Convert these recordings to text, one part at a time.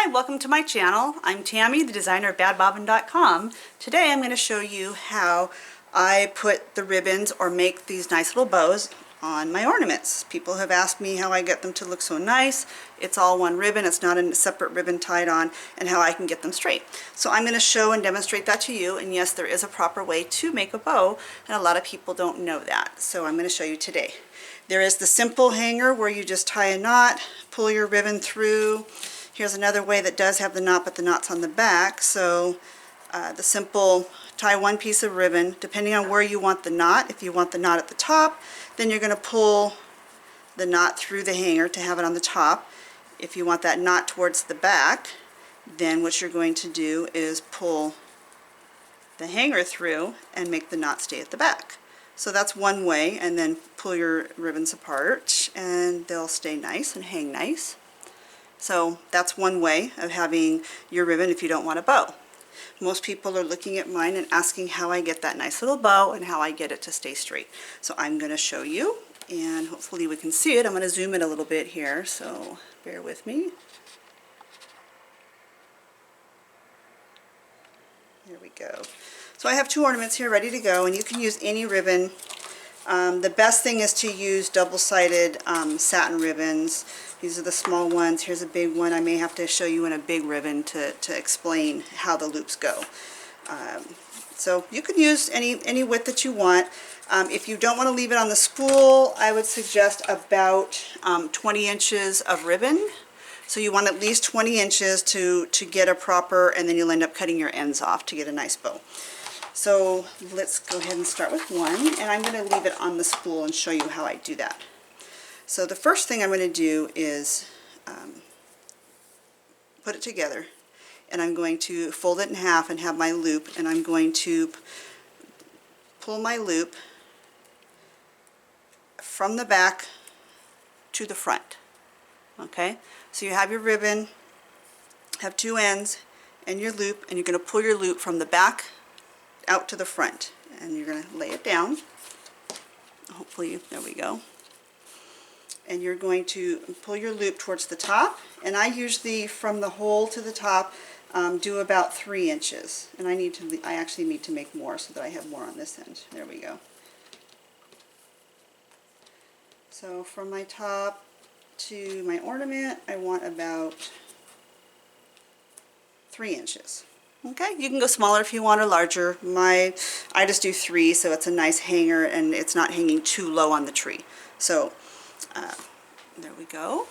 Hi, welcome to my channel. I'm Tammy, the designer of badbobbin.com. Today I'm going to show you how I put the ribbons or make these nice little bows on my ornaments. People have asked me how I get them to look so nice. It's all one ribbon, it's not a separate ribbon tied on, and how I can get them straight. So I'm going to show and demonstrate that to you, and yes, there is a proper way to make a bow, and a lot of people don't know that. So I'm going to show you today. There is the simple hanger where you just tie a knot, pull your ribbon through. Here's another way that does have the knot, but the knot's on the back. So the simple tie one piece of ribbon, depending on where you want the knot. If you want the knot at the top, then you're going to pull the knot through the hanger to have it on the top. If you want that knot towards the back, then what you're going to do is pull the hanger through and make the knot stay at the back. So that's one way, and then pull your ribbons apart and they'll stay nice and hang nice. So that's one way of having your ribbon if you don't want a bow. Most people are looking at mine and asking how I get that nice little bow and how I get it to stay straight. So I'm going to show you, and hopefully we can see it. I'm going to zoom in a little bit here, so bear with me. Here we go. So I have two ornaments here ready to go, and you can use any ribbon. The best thing is to use double-sided satin ribbons. These are the small ones. Here's a big one. I may have to show you in a big ribbon to explain how the loops go. So you can use any width that you want. If you don't want to leave it on the spool, I would suggest about 20 inches of ribbon. So you want at least 20 inches to get a proper, and then you'll end up cutting your ends off to get a nice bow. So let's go ahead and start with one, and I'm going to leave it on the spool and show you how I do that. So the first thing I'm going to do is put it together, and I'm going to fold it in half and have my loop, and I'm going to pull my loop from the back to the front. Okay, so you have your ribbon, have two ends, and your loop, and you're going to pull your loop from the back out to the front, and you're going to lay it down. Hopefully, there we go. And you're going to pull your loop towards the top, and I usually from the hole to the top do about 3 inches, and I actually need to make more so that I have more on this end. There we go. So from my top to my ornament, I want about 3 inches. Okay, you can go smaller if you want or larger. I just do 3, so it's a nice hanger and it's not hanging too low on the tree. So there we go.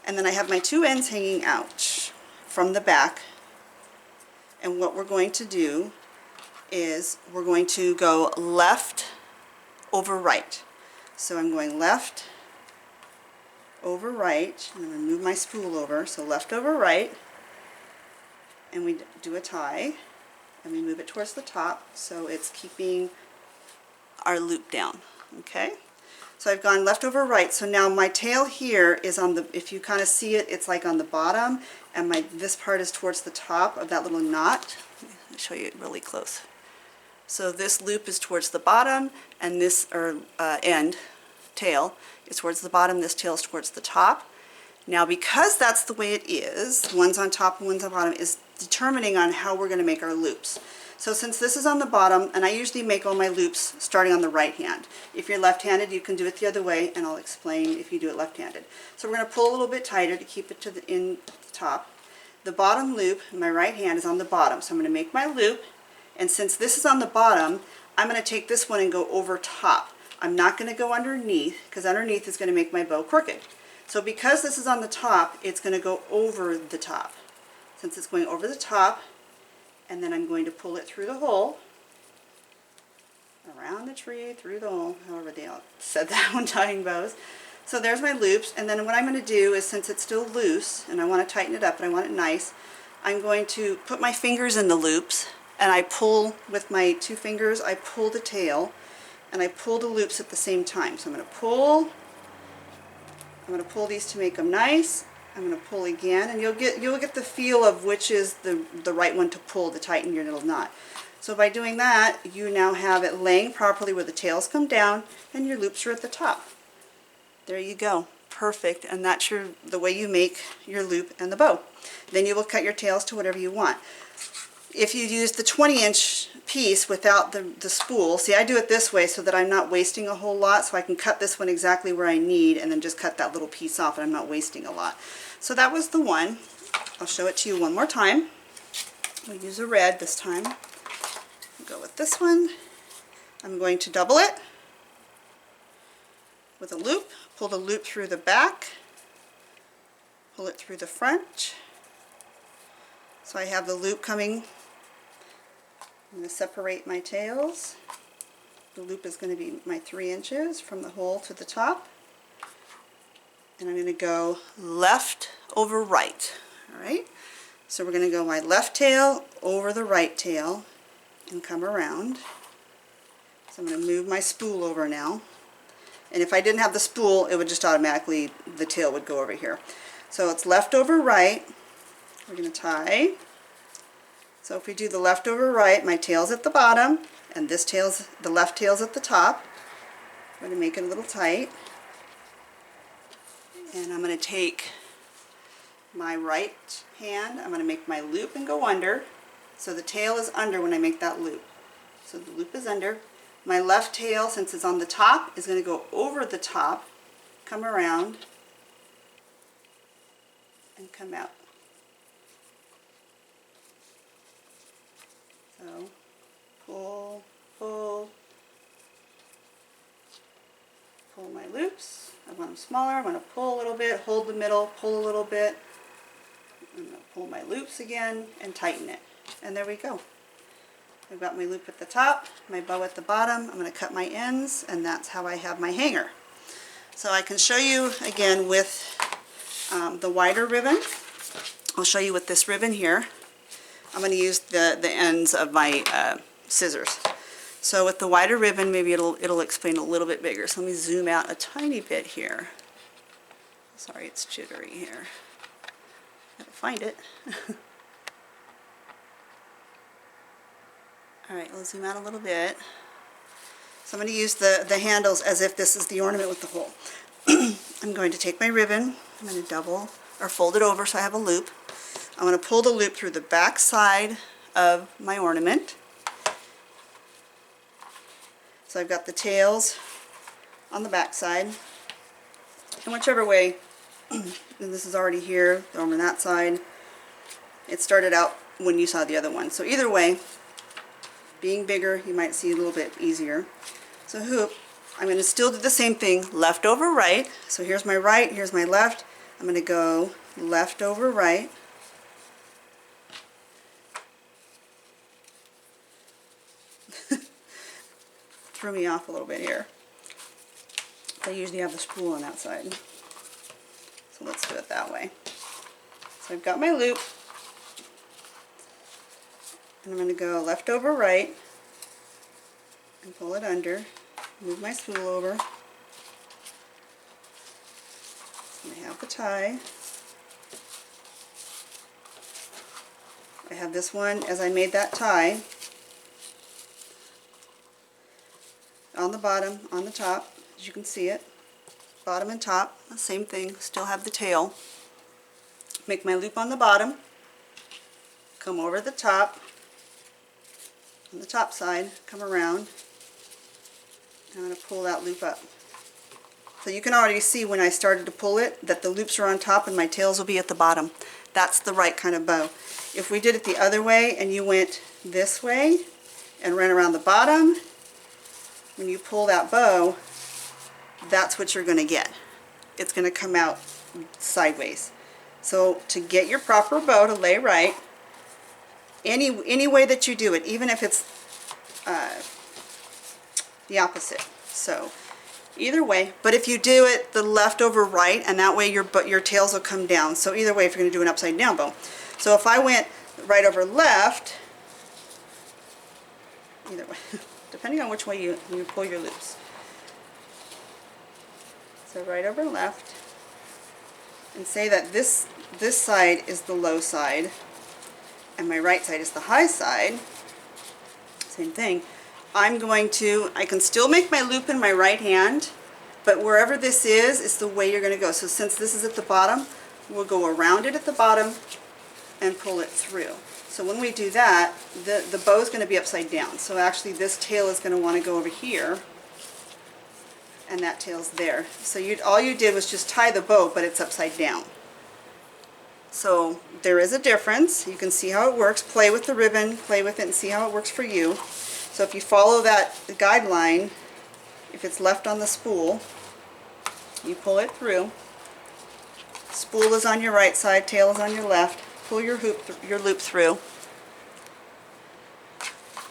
And then I have my two ends hanging out from the back. And what we're going to do is we're going to go left over right. So I'm going left over right. I'm going to move my spool over. So left over right. And we do a tie, and we move it towards the top so it's keeping our loop down. Okay, so I've gone left over right. So now my tail here is on the, if you kind of see it, it's like on the bottom, and this part is towards the top of that little knot. Let me show you it really close. So this loop is towards the bottom, and this tail is towards the bottom, this tail is towards the top. Now because that's the way it is, one's on top and one's on bottom, is determining on how we're going to make our loops. So since this is on the bottom, and I usually make all my loops starting on the right hand. If you're left-handed, you can do it the other way, and I'll explain if you do it left-handed. So we're going to pull a little bit tighter to keep it to the top. The bottom loop in my right hand is on the bottom, so I'm going to make my loop, and since this is on the bottom, I'm going to take this one and go over top. I'm not going to go underneath, because underneath is going to make my bow crooked. So because this is on the top, it's going to go over the top. Since it's going over the top, and then I'm going to pull it through the hole, around the tree, through the hole, however they all said that when tying bows. So there's my loops, and then what I'm going to do is, since it's still loose, and I want to tighten it up, and I want it nice, I'm going to put my fingers in the loops, and I pull with my two fingers, I pull the tail, and I pull the loops at the same time. So I'm going to pull these to make them nice. I'm going to pull again, and you'll get the feel of which is the right one to pull to tighten your little knot. So by doing that, you now have it laying properly where the tails come down and your loops are at the top. There you go. perfect, and that's the way you make your loop and the bow. Then you will cut your tails to whatever you want. If you use the 20-inch piece without the spool, see, I do it this way so that I'm not wasting a whole lot, so I can cut this one exactly where I need and then just cut that little piece off and I'm not wasting a lot. So that was the one. I'll show it to you one more time. We'll use a red this time. Go with this one. I'm going to double it with a loop, pull the loop through the back, pull it through the front. So I have the loop coming. I'm going to separate my tails. The loop is going to be my 3 inches from the hole to the top. And I'm going to go left over right. Alright? So we're going to go my left tail over the right tail and come around. So I'm going to move my spool over now. And if I didn't have the spool, it would just automatically, the tail would go over here. So it's left over right. We're going to tie. So if we do the left over right, my tail's at the bottom, and this tail's, the left tail's at the top. I'm going to make it a little tight. And I'm going to take my right hand, I'm going to make my loop and go under. So the tail is under when I make that loop. So the loop is under. My left tail, since it's on the top, is going to go over the top, come around, and come out. So pull, pull, pull my loops. I want them smaller. I want to pull a little bit, hold the middle, pull a little bit. I'm going to pull my loops again and tighten it. And there we go. I've got my loop at the top, my bow at the bottom. I'm going to cut my ends, and that's how I have my hanger. So I can show you again with the wider ribbon. I'll show you with this ribbon here. I'm going to use the ends of my scissors. So with the wider ribbon, maybe it'll explain a little bit bigger. So let me zoom out a tiny bit here. Sorry, it's jittery here. Gotta find it. Alright, we'll zoom out a little bit. So I'm going to use the handles as if this is the ornament with the hole. I'm going to take my ribbon, I'm going to double or fold it over so I have a loop. I'm going to pull the loop through the back side of my ornament. So I've got the tails on the back side. And whichever way, and this is already here, they're on that side. It started out when you saw the other one. So either way, being bigger, you might see a little bit easier. So hoop, I'm going to still do the same thing, left over right. So here's my right, here's my left. I'm going to go left over right. Threw me off a little bit here. I usually have the spool on that side. So let's do it that way. So I've got my loop. And I'm going to go left over right and pull it under, move my spool over. So I have the tie. I have this one as I made that tie on the bottom, on the top, as you can see it. Bottom and top, same thing, still have the tail. Make my loop on the bottom, come over the top, on the top side, come around, and I'm going to pull that loop up. So you can already see when I started to pull it that the loops are on top and my tails will be at the bottom. That's the right kind of bow. If we did it the other way and you went this way and ran around the bottom, when you pull that bow, that's what you're going to get. It's going to come out sideways. So to get your proper bow to lay right, any way that you do it, even if it's the opposite. So either way, but if you do it the left over right, and that way your tails will come down. So either way, if you're going to do an upside down bow. So if I went right over left, either way, depending on which way you pull your loops. So right over left, and say that this side is the low side, and my right side is the high side, same thing. I can still make my loop in my right hand, but wherever this is the way you're going to go. So since this is at the bottom, we'll go around it at the bottom and pull it through. So when we do that, the bow is going to be upside down. So actually this tail is going to want to go over here, and that tail's there. So all you did was just tie the bow, but it's upside down. So there is a difference. You can see how it works. Play with the ribbon, play with it, and see how it works for you. So if you follow that guideline, if it's left on the spool, you pull it through. Spool is on your right side, tail is on your left. Pull your loop through.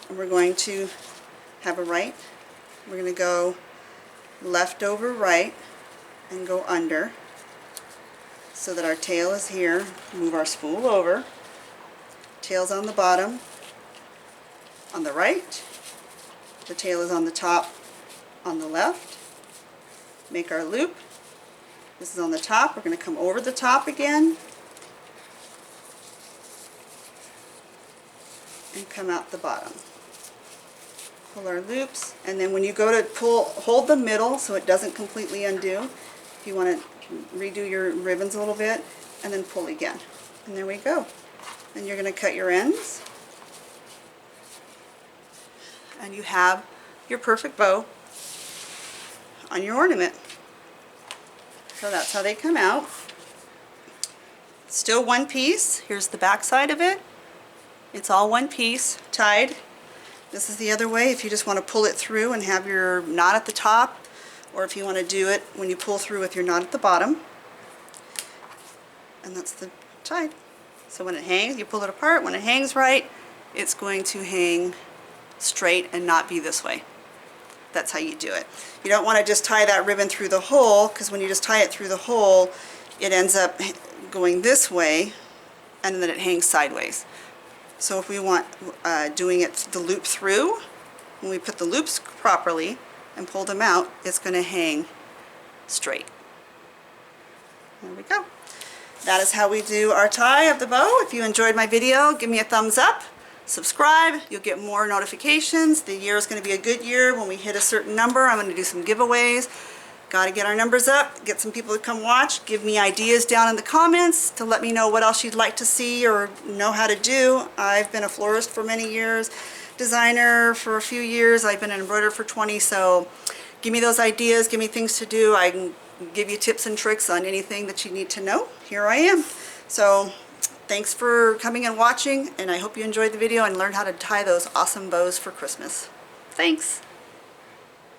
And we're going to have a right. We're going to go left over right and go under, so that our tail is here. Move our spool over. Tail's on the bottom, on the right. The tail is on the top, on the left. Make our loop. This is on the top. We're going to come over the top again and come out the bottom. Pull our loops, and then when you go to pull, hold the middle so it doesn't completely undo. If you want to redo your ribbons a little bit, and then pull again. And there we go. And you're going to cut your ends, and you have your perfect bow on your ornament. So that's how they come out. Still one piece. Here's the back side of it. It's all one piece, tied. This is the other way if you just want to pull it through and have your knot at the top, or if you want to do it when you pull through with your knot at the bottom. And that's the tied. So when it hangs, you pull it apart. When it hangs right, it's going to hang straight and not be this way. That's how you do it. You don't want to just tie that ribbon through the hole, because when you just tie it through the hole, it ends up going this way, and then it hangs sideways. So if we want doing it the loop through, when we put the loops properly and pull them out, it's going to hang straight. There we go. That is how we do our tie of the bow. If you enjoyed my video, give me a thumbs up, subscribe, you'll get more notifications. The year is going to be a good year. When we hit a certain number, I'm going to do some giveaways. Got to get our numbers up, get some people to come watch. Give me ideas down in the comments to let me know what else you'd like to see or know how to do. I've been a florist for many years, designer for a few years. I've been an embroiderer for 20, so give me those ideas, give me things to do. I can give you tips and tricks on anything that you need to know. Here I am. So thanks for coming and watching, and I hope you enjoyed the video and learned how to tie those awesome bows for Christmas. Thanks.